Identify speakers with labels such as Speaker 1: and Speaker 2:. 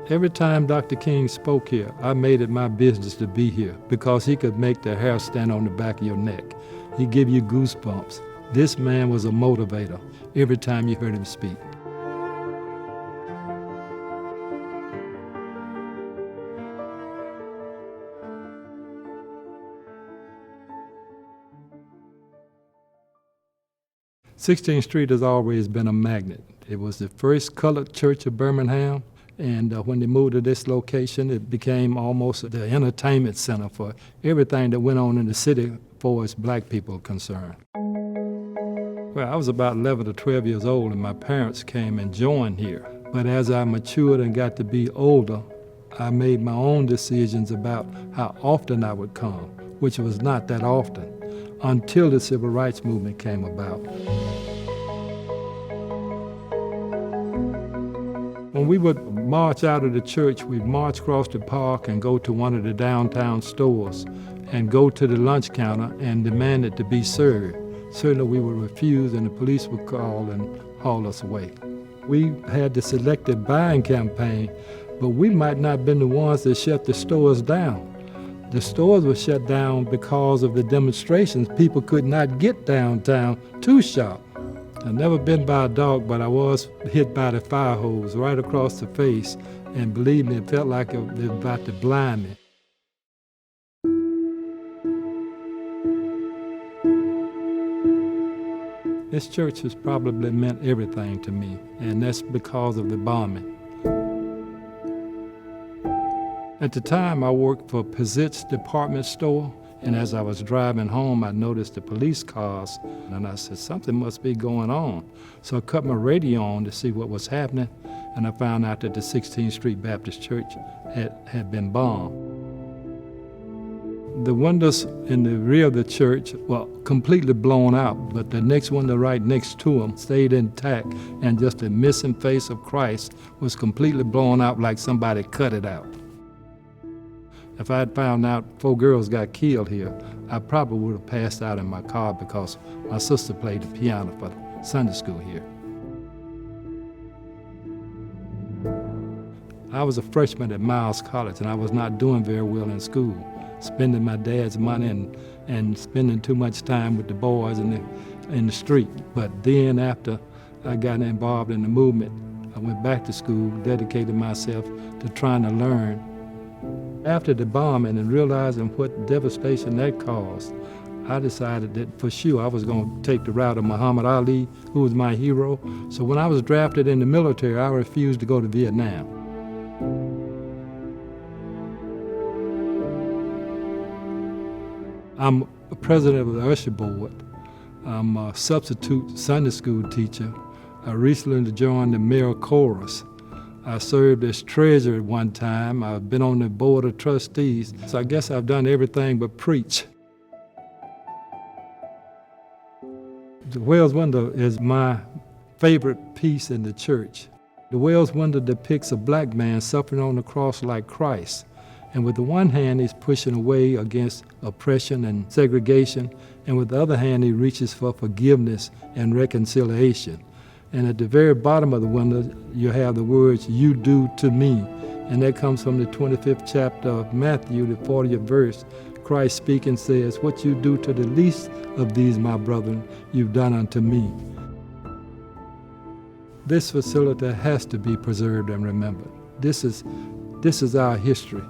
Speaker 1: Every time Dr. King spoke here, I made it my business to be here because he could make the hair stand on the back of your neck. He'd give you goosebumps. This man was a motivator every time you heard him speak. "16th Street has always been a magnet. It was the first colored church of Birmingham, and when they moved to this location, it became almost the entertainment center for everything that went on in the city as far as black people are concerned. Well, I was about 11 or 12 years old, and my parents came and joined here. But as I matured and got to be older, I made my own decisions about how often I would come, which was not that often, until the Civil Rights Movement came about. When we would march out of the church, we'd march across the park and go to one of the downtown stores and go to the lunch counter and demand it to be served. Certainly we would refuse, and the police would call and haul us away. We had the selective buying campaign, but we might not have been the ones that shut the stores down. The stores were shut down because of the demonstrations. People could not get downtown to shop. I've never been by a dog, but I was hit by the fire hose right across the face, and believe me, it felt like it was about to blind me. This church has probably meant everything to me, and that's because of the bombing. At the time, I worked for Pizit's department store, and as I was driving home, I noticed the police cars, and I said, something must be going on. So I cut my radio on to see what was happening, and I found out that the 16th Street Baptist Church had been bombed. The windows in the rear of the church were completely blown out, but the next window right next to them stayed intact, and just the missing face of Christ was completely blown out like somebody cut it out. If I had found out 4 girls got killed here, I probably would have passed out in my car because my sister played the piano for Sunday school here. I was a freshman at Miles College, and I was not doing very well in school, spending my dad's money and spending too much time with the boys in the street. But then after I got involved in the movement, I went back to school, dedicated myself to trying to learn. After the bombing and realizing what devastation that caused, I decided that for sure I was going to take the route of Muhammad Ali, who was my hero. So when I was drafted in the military, I refused to go to Vietnam. I'm a president of the usher board. I'm a substitute Sunday school teacher. I recently joined the mayor chorus. I served as treasurer at one time. I've been on the board of trustees. So I guess I've done everything but preach. The Wales window is my favorite piece in the church. The Wales window depicts a black man suffering on the cross like Christ. And with the one hand, he's pushing away against oppression and segregation. And with the other hand, he reaches for forgiveness and reconciliation. And at the very bottom of the window, you have the words, "You do to me." And that comes from the 25th chapter of Matthew, the 40th verse. Christ speaking says, "What you do to the least of these, my brethren, you've done unto me." This facility has to be preserved and remembered. This is our history.